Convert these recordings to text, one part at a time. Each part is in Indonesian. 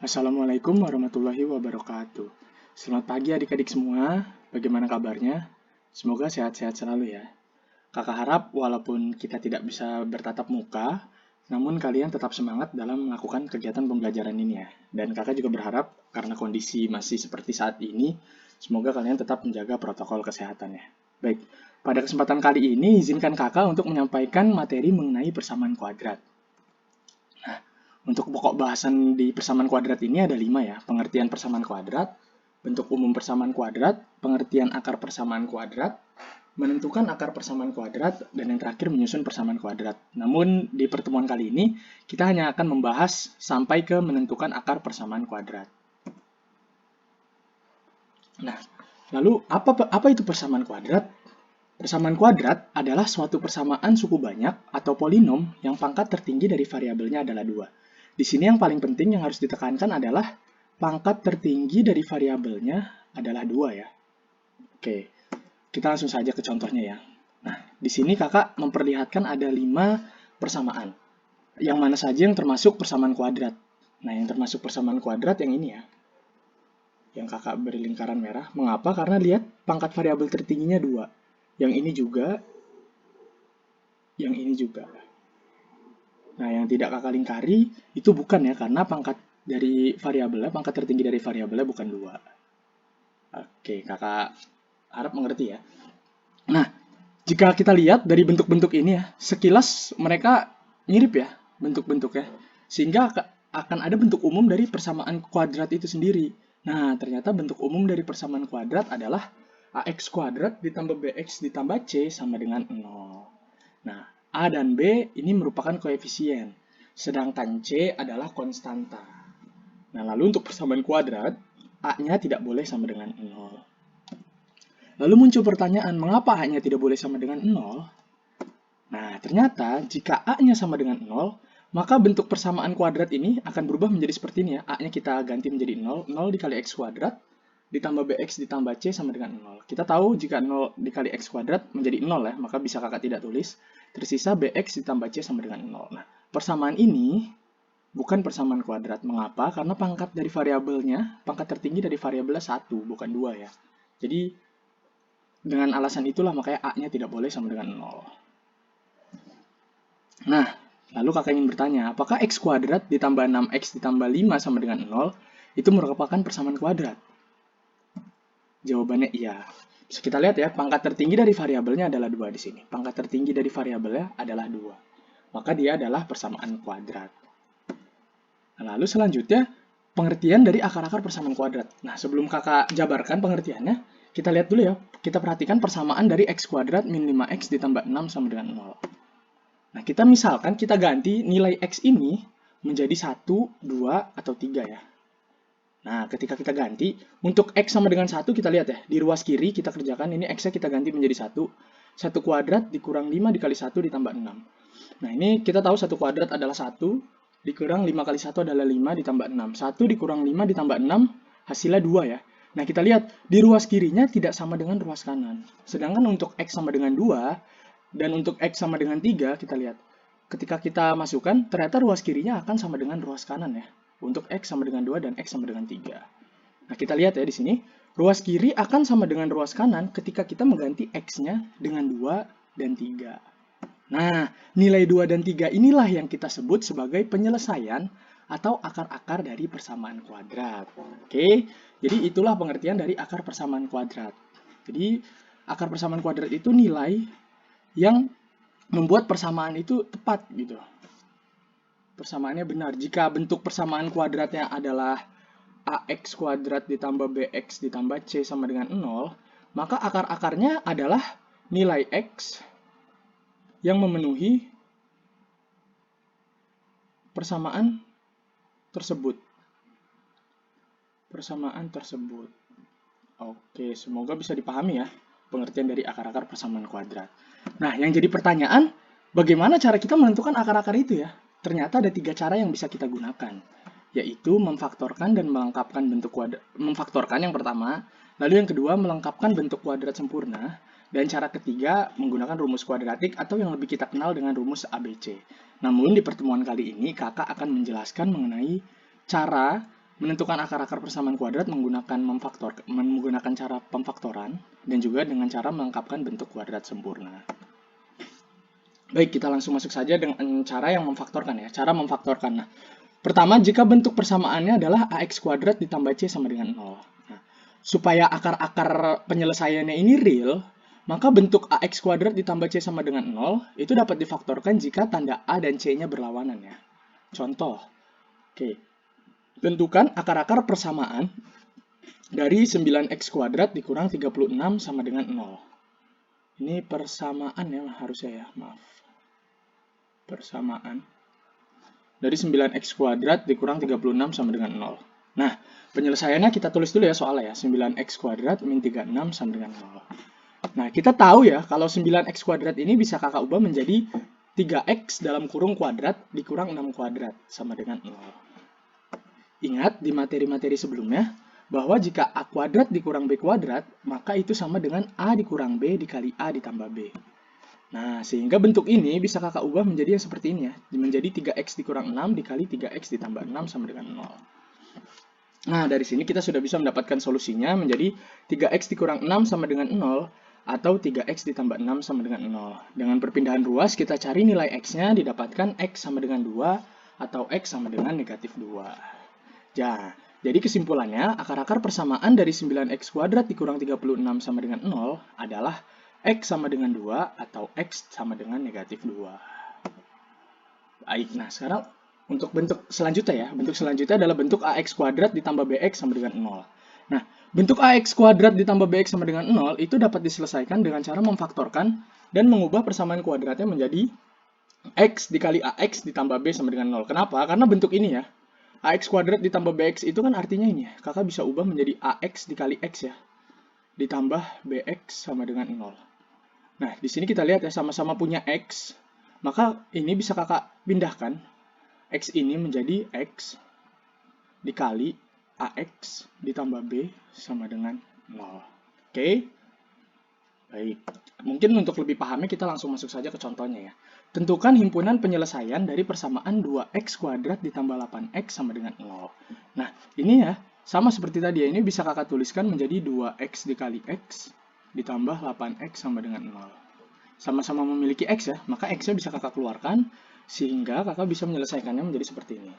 Assalamualaikum warahmatullahi wabarakatuh. Selamat pagi adik-adik semua, bagaimana kabarnya? Semoga sehat-sehat selalu ya. Kakak harap walaupun kita tidak bisa bertatap muka, namun kalian tetap semangat dalam melakukan kegiatan pembelajaran ini ya. Dan kakak juga berharap karena kondisi masih seperti saat ini, semoga kalian tetap menjaga protokol kesehatannya. Baik, pada kesempatan kali ini izinkan kakak untuk menyampaikan materi mengenai persamaan kuadrat. Untuk pokok bahasan di persamaan kuadrat ini ada 5 ya. Pengertian persamaan kuadrat, bentuk umum persamaan kuadrat, pengertian akar persamaan kuadrat, menentukan akar persamaan kuadrat, dan yang terakhir menyusun persamaan kuadrat. Namun di pertemuan kali ini kita hanya akan membahas sampai ke menentukan akar persamaan kuadrat. Nah, lalu apa itu persamaan kuadrat? Persamaan kuadrat adalah suatu persamaan suku banyak atau polinom yang pangkat tertinggi dari variabelnya adalah 2. Di sini yang paling penting yang harus ditekankan adalah pangkat tertinggi dari variabelnya adalah 2 ya. Oke, kita langsung saja ke contohnya ya. Nah, di sini kakak memperlihatkan ada 5 persamaan. Yang mana saja yang termasuk persamaan kuadrat. Nah, yang termasuk persamaan kuadrat yang ini ya. Yang kakak beri lingkaran merah. Mengapa? Karena lihat pangkat variabel tertingginya 2. Yang ini juga. Yang ini juga. Nah, yang tidak kakak lingkari itu bukan ya, karena pangkat dari variabelnya, pangkat tertinggi dari variabelnya bukan 2. Oke, kakak harap mengerti ya. Nah, jika kita lihat dari bentuk-bentuk ini ya, sekilas mereka mirip ya bentuk-bentuknya. Sehingga akan ada bentuk umum dari persamaan kuadrat itu sendiri. Nah, ternyata bentuk umum dari persamaan kuadrat adalah ax kuadrat ditambah bx ditambah c sama dengan 0. Nah, A dan B ini merupakan koefisien, sedangkan C adalah konstanta. Nah, lalu untuk persamaan kuadrat, A-nya tidak boleh sama dengan 0. Lalu muncul pertanyaan, mengapa A-nya tidak boleh sama dengan 0? Nah, ternyata jika A-nya sama dengan 0, maka bentuk persamaan kuadrat ini akan berubah menjadi seperti ini ya. A-nya kita ganti menjadi 0, 0 dikali x kuadrat, ditambah bx ditambah c sama dengan 0. Kita tahu jika 0 dikali x kuadrat menjadi 0 ya, maka bisa kakak tidak tulis. Tersisa bx ditambah c sama dengan 0. Nah, persamaan ini bukan persamaan kuadrat. Mengapa? Karena pangkat dari variabelnya, pangkat tertinggi dari variabelnya 1, bukan 2 ya. Jadi, dengan alasan itulah makanya A-nya tidak boleh sama dengan 0. Nah, lalu kakak ingin bertanya, apakah x kuadrat ditambah 6x ditambah 5 sama dengan 0 itu merupakan persamaan kuadrat? Jawabannya iya. Bisa kita lihat ya, pangkat tertinggi dari variabelnya adalah 2 di sini. Pangkat tertinggi dari variabelnya adalah 2. Maka dia adalah persamaan kuadrat. Nah, lalu selanjutnya, pengertian dari akar-akar persamaan kuadrat. Nah, sebelum kakak jabarkan pengertiannya, kita lihat dulu ya. Kita perhatikan persamaan dari x kuadrat min 5x ditambah 6 sama dengan 0. Nah, kita misalkan kita ganti nilai x ini menjadi 1, 2, atau 3 ya. Nah, ketika kita ganti, untuk x sama dengan 1 kita lihat ya, di ruas kiri kita kerjakan, ini x-nya kita ganti menjadi 1. 1 kuadrat dikurang 5 dikali 1 ditambah 6. Nah, ini kita tahu 1 kuadrat adalah 1, dikurang 5 kali 1 adalah 5 ditambah 6. 1 dikurang 5 ditambah 6, hasilnya 2 ya. Nah, kita lihat, di ruas kirinya tidak sama dengan ruas kanan. Sedangkan untuk x sama dengan 2, dan untuk x sama dengan 3, kita lihat. Ketika kita masukkan, ternyata ruas kirinya akan sama dengan ruas kanan ya. Untuk x sama dengan 2 dan x sama dengan 3. Nah, kita lihat ya di sini. Ruas kiri akan sama dengan ruas kanan ketika kita mengganti x-nya dengan 2 dan 3. Nah, nilai 2 dan 3 inilah yang kita sebut sebagai penyelesaian atau akar-akar dari persamaan kuadrat. Oke, jadi itulah pengertian dari akar persamaan kuadrat. Jadi, akar persamaan kuadrat itu nilai yang membuat persamaan itu tepat gitu. Persamaannya benar. Jika bentuk persamaan kuadratnya adalah ax kuadrat ditambah bx ditambah c sama dengan 0, maka akar-akarnya adalah nilai x yang memenuhi persamaan tersebut. Persamaan tersebut. Oke, semoga bisa dipahami ya pengertian dari akar-akar persamaan kuadrat. Nah, yang jadi pertanyaan, bagaimana cara kita menentukan akar-akar itu ya? Ternyata ada 3 cara yang bisa kita gunakan, yaitu memfaktorkan dan melengkapkan bentuk kuadrat. Memfaktorkan yang pertama, lalu yang kedua melengkapkan bentuk kuadrat sempurna, dan cara ketiga menggunakan rumus kuadratik atau yang lebih kita kenal dengan rumus ABC. Namun di pertemuan kali ini kakak akan menjelaskan mengenai cara menentukan akar-akar persamaan kuadrat menggunakan cara pemfaktoran dan juga dengan cara melengkapkan bentuk kuadrat sempurna. Baik, kita langsung masuk saja dengan cara yang memfaktorkan ya. Cara memfaktorkan. Nah, pertama, jika bentuk persamaannya adalah ax kuadrat ditambah c sama dengan 0. Nah, supaya akar-akar penyelesaiannya ini real, maka bentuk ax kuadrat ditambah c sama dengan 0 itu dapat difaktorkan jika tanda a dan c-nya berlawanan ya. Contoh, oke, tentukan akar-akar persamaan dari 9x kuadrat dikurang 36 sama dengan 0. Ini persamaan ya harusnya ya, maaf. Persamaan dari 9x kuadrat dikurang 36 sama dengan 0. Nah, penyelesaiannya kita tulis dulu ya soalnya ya. 9x kuadrat min 36 sama dengan 0. Nah, kita tahu ya kalau 9x kuadrat ini bisa kakak ubah menjadi 3x dalam kurung kuadrat dikurang 6 kuadrat sama dengan 0. Ingat di materi-materi sebelumnya bahwa jika a kuadrat dikurang b kuadrat, maka itu sama dengan a dikurang b dikali a ditambah b. Nah, sehingga bentuk ini bisa kakak ubah menjadi yang seperti ini ya. Menjadi 3x dikurang 6 dikali 3x ditambah 6 sama dengan 0. Nah, dari sini kita sudah bisa mendapatkan solusinya menjadi 3x dikurang 6 sama dengan 0 atau 3x ditambah 6 sama dengan 0. Dengan perpindahan ruas, kita cari nilai x-nya didapatkan x sama dengan 2 atau x sama dengan negatif 2. Ya, jadi kesimpulannya, akar-akar persamaan dari 9x kuadrat dikurang 36 sama dengan 0 adalah x sama dengan 2 atau x sama dengan negatif 2. Baik, nah sekarang untuk bentuk selanjutnya ya. Bentuk selanjutnya adalah bentuk ax kuadrat ditambah bx sama dengan 0. Nah, bentuk ax kuadrat ditambah bx sama dengan 0 itu dapat diselesaikan dengan cara memfaktorkan dan mengubah persamaan kuadratnya menjadi x dikali ax ditambah b sama dengan 0. Kenapa? Karena bentuk ini ya. Ax kuadrat ditambah bx itu kan artinya ini ya. Kakak bisa ubah menjadi ax dikali x ya. Ditambah bx sama dengan 0. Nah, di sini kita lihat ya, sama-sama punya x, maka ini bisa kakak pindahkan. X ini menjadi x dikali ax ditambah b sama dengan 0. Oke? Baik. Mungkin untuk lebih pahamnya kita langsung masuk saja ke contohnya ya. Tentukan himpunan penyelesaian dari persamaan 2x kuadrat ditambah 8x sama dengan 0. Nah, ini ya, sama seperti tadi ya, ini bisa kakak tuliskan menjadi 2x dikali x ditambah 8x sama dengan 0. Sama-sama memiliki x ya, maka x-nya bisa kakak keluarkan, sehingga kakak bisa menyelesaikannya menjadi seperti ini.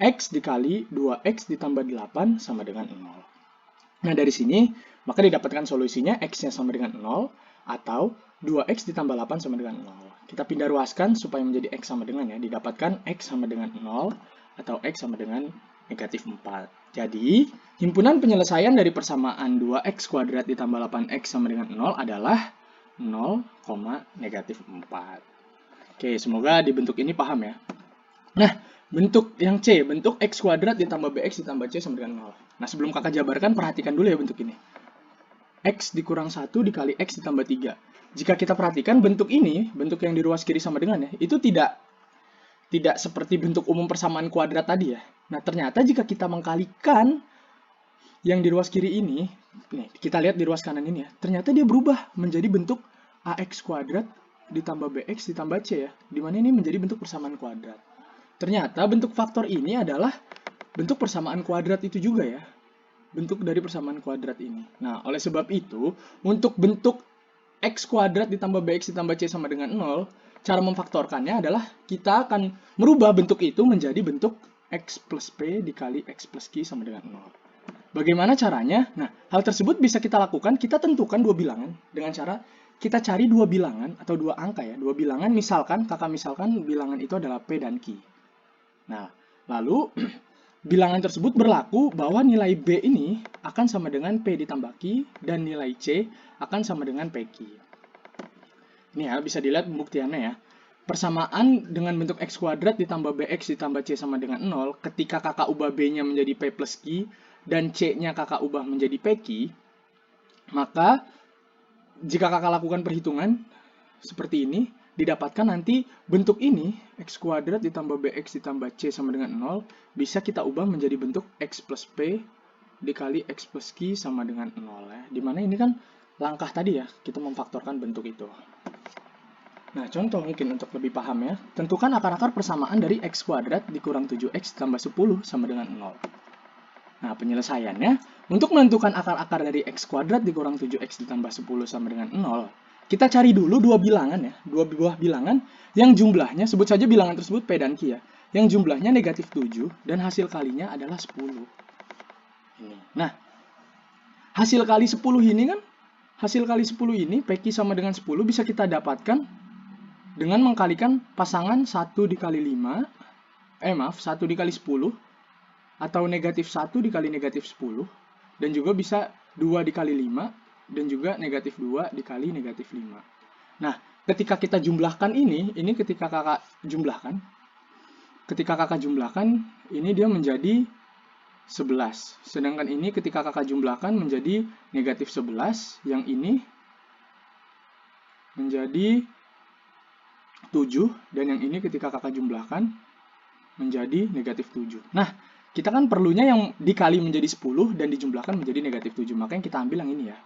X dikali 2x ditambah 8 sama dengan 0. Nah, dari sini, maka didapatkan solusinya x-nya sama dengan 0, atau 2x ditambah 8 sama dengan 0. Kita pindah ruaskan supaya menjadi x sama dengan ya, didapatkan x sama dengan 0, atau x sama dengan negatif 4. Jadi, himpunan penyelesaian dari persamaan 2x kuadrat ditambah 8x sama dengan 0 adalah 0, negatif 4. Oke, semoga di bentuk ini paham ya. Nah, bentuk yang C, bentuk x kuadrat ditambah bx ditambah c sama dengan 0. Nah, sebelum kakak jabarkan, perhatikan dulu ya bentuk ini. X dikurang 1 dikali x ditambah 3. Jika kita perhatikan bentuk ini, bentuk yang di ruas kiri sama dengan ya, itu tidak seperti bentuk umum persamaan kuadrat tadi ya. Nah, ternyata jika kita mengkalikan yang di ruas kiri ini, nih, kita lihat di ruas kanan ini ya, ternyata dia berubah menjadi bentuk ax kuadrat ditambah bx ditambah c ya, dimana ini menjadi bentuk persamaan kuadrat. Ternyata bentuk faktor ini adalah bentuk persamaan kuadrat itu juga ya, bentuk dari persamaan kuadrat ini. Nah, oleh sebab itu, untuk bentuk x kuadrat ditambah bx ditambah c sama dengan 0, cara memfaktorkannya adalah kita akan merubah bentuk itu menjadi bentuk x plus p dikali x plus q sama dengan 0. Bagaimana caranya? Nah, hal tersebut bisa kita lakukan, kita tentukan dua bilangan dengan cara kita cari dua bilangan atau dua angka ya. Dua bilangan, misalkan, kakak misalkan bilangan itu adalah P dan Q. Nah, lalu bilangan tersebut berlaku bahwa nilai B ini akan sama dengan P ditambah Q dan nilai C akan sama dengan PQ. Ini ya, bisa dilihat pembuktiannya ya. Persamaan dengan bentuk x kuadrat ditambah bx ditambah c sama dengan 0, ketika kakak ubah b-nya menjadi p plus q dan c-nya kakak ubah menjadi pq, maka jika kakak lakukan perhitungan seperti ini, didapatkan nanti bentuk ini, x kuadrat ditambah bx ditambah c sama dengan 0, bisa kita ubah menjadi bentuk x plus p dikali x plus q sama dengan 0 ya. Dimana ini kan langkah tadi ya, kita memfaktorkan bentuk itu. Nah, contoh mungkin untuk lebih paham ya, tentukan akar-akar persamaan dari x kuadrat dikurang 7x ditambah 10 sama dengan 0. Nah, penyelesaiannya, untuk menentukan akar-akar dari x kuadrat dikurang 7x ditambah 10 sama dengan 0, kita cari dulu dua bilangan ya, dua buah bilangan yang jumlahnya, sebut saja bilangan tersebut P dan Q ya, yang jumlahnya negatif 7 dan hasil kalinya adalah 10. Nah, hasil kali 10 ini kan, hasil kali 10 ini, PQ sama dengan 10 bisa kita dapatkan dengan mengkalikan pasangan 1 dikali 5, 1 dikali 10, atau negatif 1 dikali negatif 10, dan juga bisa 2 dikali 5, dan juga negatif 2 dikali negatif 5. Nah, ketika kita jumlahkan ini ketika kakak jumlahkan, ini dia menjadi 11. Sedangkan ini ketika kakak jumlahkan menjadi negatif 11, yang ini menjadi 7, dan yang ini ketika kakak jumlahkan menjadi negatif 7. Nah, kita kan perlunya yang dikali menjadi 10 dan dijumlahkan menjadi negatif 7. Makanya kita ambil yang ini ya.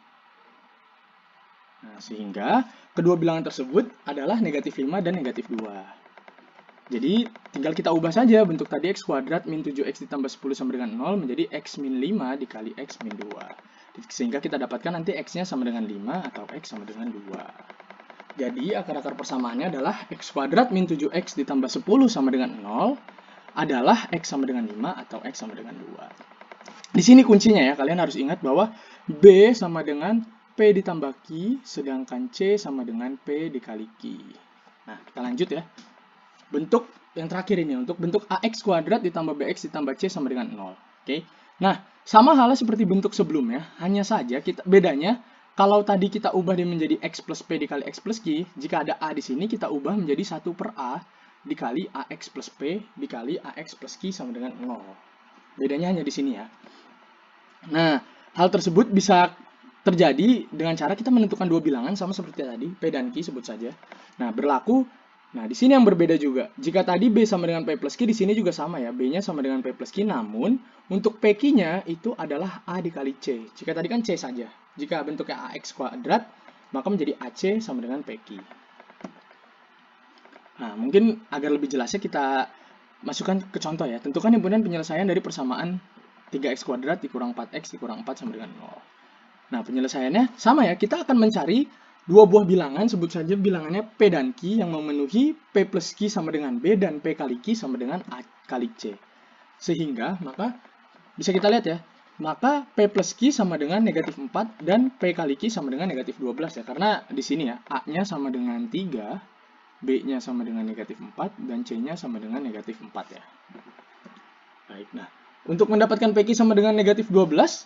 Nah, sehingga kedua bilangan tersebut adalah negatif 5 dan negatif 2. Jadi, tinggal kita ubah saja bentuk tadi x kuadrat min 7x ditambah 10 sama dengan 0 menjadi x min 5 dikali x min 2. Sehingga kita dapatkan nanti x-nya sama dengan 5 atau x sama dengan 2. Jadi, akar-akar persamaannya adalah x kuadrat min 7x ditambah 10 sama dengan 0 adalah x sama dengan 5 atau x sama dengan 2. Di sini kuncinya ya, kalian harus ingat bahwa B sama dengan P ditambah Q, sedangkan C sama dengan P dikali Q. Nah, kita lanjut ya. Bentuk yang terakhir ini, untuk bentuk AX kuadrat ditambah BX ditambah C sama dengan 0. Oke. Nah, sama halnya seperti bentuk sebelumnya, hanya saja bedanya, kalau tadi kita ubah dia menjadi X plus P dikali X plus Q, jika ada A di sini, kita ubah menjadi 1 per A dikali AX plus P dikali AX plus Q sama dengan 0. Bedanya hanya di sini ya. Nah, hal tersebut bisa terjadi dengan cara kita menentukan dua bilangan sama seperti tadi, P dan Q sebut saja. Nah, berlaku. Nah, di sini yang berbeda juga. Jika tadi B sama dengan P plus Q, di sini juga sama ya. B-nya sama dengan P plus Q, namun untuk PQ-nya itu adalah A dikali C. Jika tadi kan C saja. Jika bentuknya AX kuadrat, maka menjadi AC sama dengan PQ. Nah, mungkin agar lebih jelasnya kita masukkan ke contoh ya. Tentukan himpunan penyelesaian dari persamaan 3x kuadrat dikurang 4x dikurang 4 sama dengan 0. Nah, penyelesaiannya sama ya. Kita akan mencari dua buah bilangan, sebut saja bilangannya P dan Q yang memenuhi P plus Q sama dengan B dan P kali Q sama dengan A kali C. Sehingga, maka bisa kita lihat ya. Maka P plus Q sama dengan negatif 4 dan P kali Q sama dengan negatif 12 ya. Karena di sini ya, A-nya sama dengan 3, B-nya sama dengan negatif 4, dan C-nya sama dengan negatif 4 ya. Baik, nah. Untuk mendapatkan PQ sama dengan negatif 12,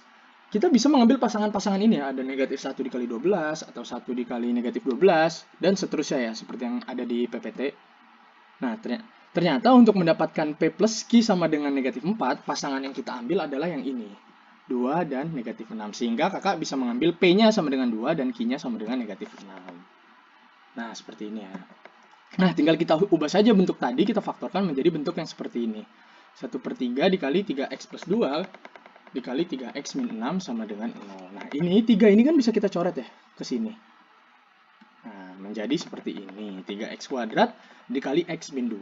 kita bisa mengambil pasangan-pasangan ini ya. Ada negatif 1 dikali 12, atau 1 dikali negatif 12, dan seterusnya ya, seperti yang ada di PPT. Nah, ternyata untuk mendapatkan P plus Q sama dengan negatif 4, pasangan yang kita ambil adalah yang ini. 2 dan negatif 6. Sehingga kakak bisa mengambil P-nya sama dengan 2 dan Q-nya sama dengan negatif 6. Nah, seperti ini ya. Nah, tinggal kita ubah saja bentuk tadi, kita faktorkan menjadi bentuk yang seperti ini. 1 per 3 dikali 3x plus 2 dikali 3x min 6 sama dengan 0. Nah, ini 3 ini kan bisa kita coret ya ke sini. Nah, menjadi seperti ini. 3x kuadrat dikali x min 2.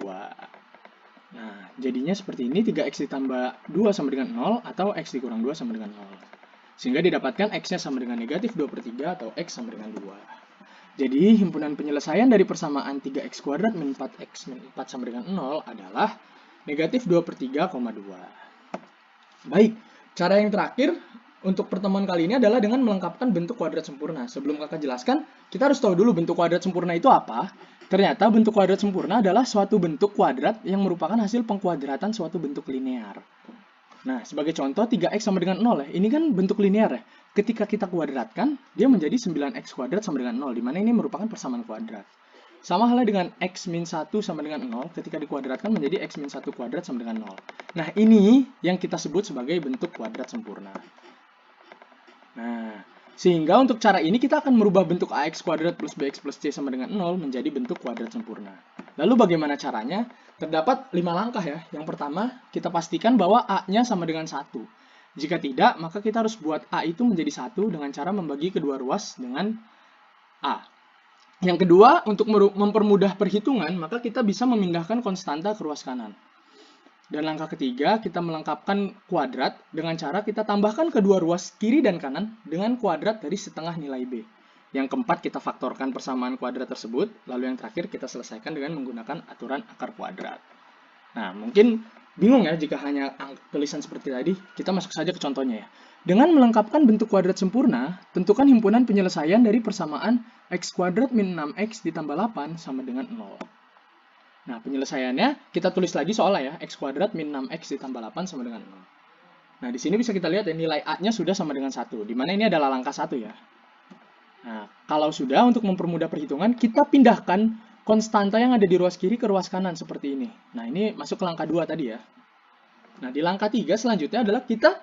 Nah, jadinya seperti ini. 3x ditambah 2 sama dengan 0 atau x dikurang 2 sama dengan 0. Sehingga didapatkan x-nya sama dengan negatif 2 per 3 atau x sama dengan 2. Jadi, himpunan penyelesaian dari persamaan 3x kuadrat min 4x min 4 sama dengan 0 adalah negatif 2 per 3, 2. Baik, cara yang terakhir untuk pertemuan kali ini adalah dengan melengkapkan bentuk kuadrat sempurna. Sebelum kakak jelaskan, kita harus tahu dulu bentuk kuadrat sempurna itu apa. Ternyata bentuk kuadrat sempurna adalah suatu bentuk kuadrat yang merupakan hasil pengkuadratan suatu bentuk linear. Nah, sebagai contoh 3x sama dengan 0 ya. Ini kan bentuk linear ya. Ketika kita kuadratkan, dia menjadi 9x kuadrat sama dengan 0, di mana ini merupakan persamaan kuadrat. Sama halnya dengan x min 1 sama dengan 0, ketika dikuadratkan menjadi x min 1 kuadrat sama dengan 0. Nah, ini yang kita sebut sebagai bentuk kuadrat sempurna. Nah, sehingga untuk cara ini kita akan merubah bentuk ax kuadrat plus bx plus c sama dengan 0 menjadi bentuk kuadrat sempurna. Lalu bagaimana caranya? Terdapat 5 langkah ya. Yang pertama, kita pastikan bahwa a-nya sama dengan 1. Jika tidak, maka kita harus buat A itu menjadi 1 dengan cara membagi kedua ruas dengan A. Yang kedua, untuk mempermudah perhitungan, maka kita bisa memindahkan konstanta ke ruas kanan. Dan langkah ketiga, kita melengkapkan kuadrat dengan cara kita tambahkan kedua ruas kiri dan kanan dengan kuadrat dari setengah nilai B. Yang keempat, kita faktorkan persamaan kuadrat tersebut. Lalu yang terakhir, kita selesaikan dengan menggunakan aturan akar kuadrat. Nah, mungkin bingung ya jika hanya tulisan seperti tadi. Kita masuk saja ke contohnya ya. Dengan melengkapkan bentuk kuadrat sempurna, tentukan himpunan penyelesaian dari persamaan x kuadrat min 6x ditambah 8 sama dengan 0. Nah, penyelesaiannya kita tulis lagi soalnya ya, x kuadrat min 6x ditambah 8 sama dengan 0. Nah, di sini bisa kita lihat ya, nilai A-nya sudah sama dengan 1, di mana ini adalah langkah 1 ya. Nah, kalau sudah, untuk mempermudah perhitungan, kita pindahkan konstanta yang ada di ruas kiri ke ruas kanan seperti ini. Nah, ini masuk ke langkah 2 tadi ya. Nah, di langkah 3 selanjutnya adalah kita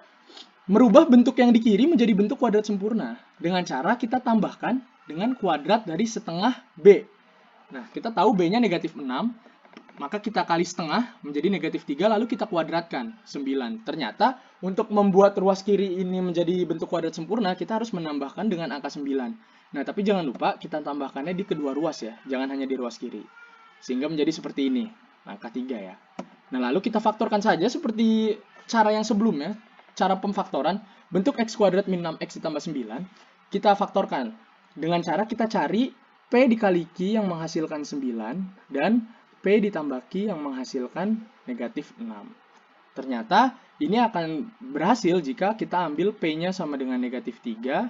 merubah bentuk yang di kiri menjadi bentuk kuadrat sempurna dengan cara kita tambahkan dengan kuadrat dari setengah B. Nah, kita tahu B-nya negatif 6, maka kita kali setengah menjadi negatif 3, lalu kita kuadratkan 9. Ternyata, untuk membuat ruas kiri ini menjadi bentuk kuadrat sempurna, kita harus menambahkan dengan angka 9. Nah, tapi jangan lupa kita tambahkannya di kedua ruas ya, jangan hanya di ruas kiri. Sehingga menjadi seperti ini, angka 3 ya. Nah, lalu kita faktorkan saja seperti cara yang sebelumnya, cara pemfaktoran, bentuk x kuadrat min 6x ditambah 9, kita faktorkan dengan cara kita cari P dikali Q yang menghasilkan 9, dan P ditambah Q yang menghasilkan negatif 6. Ternyata ini akan berhasil jika kita ambil P-nya sama dengan negatif 3,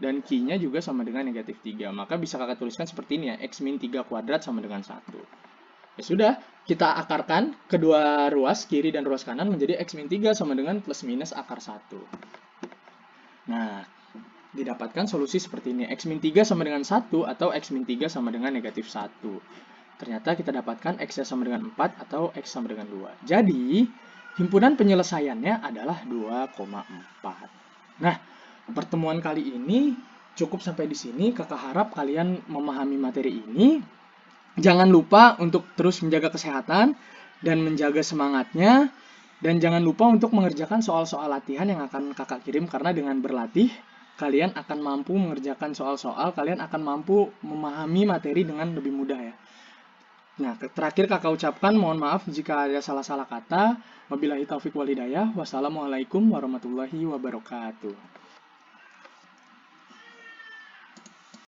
dan Q-nya juga sama dengan negatif 3. Maka bisa kakak tuliskan seperti ini ya, x min 3 kuadrat sama dengan 1. Ya sudah, kita akarkan kedua ruas, kiri dan ruas kanan, menjadi x min 3 sama dengan plus minus akar 1. Nah, didapatkan solusi seperti ini, x min 3 sama dengan 1 atau x min 3 sama dengan negatif 1. Ternyata kita dapatkan x sama dengan 4 atau x sama dengan 2. Jadi, himpunan penyelesaiannya adalah 2,4. Nah, pertemuan kali ini cukup sampai di sini. Kakak harap kalian memahami materi ini. Jangan lupa untuk terus menjaga kesehatan dan menjaga semangatnya. Dan jangan lupa untuk mengerjakan soal-soal latihan yang akan kakak kirim, karena dengan berlatih, kalian akan mampu mengerjakan soal-soal, kalian akan mampu memahami materi dengan lebih mudah ya. Nah, terakhir kakak ucapkan mohon maaf jika ada salah-salah kata. Wabillahi taufiq wal hidayah. Wassalamualaikum warahmatullahi wabarakatuh.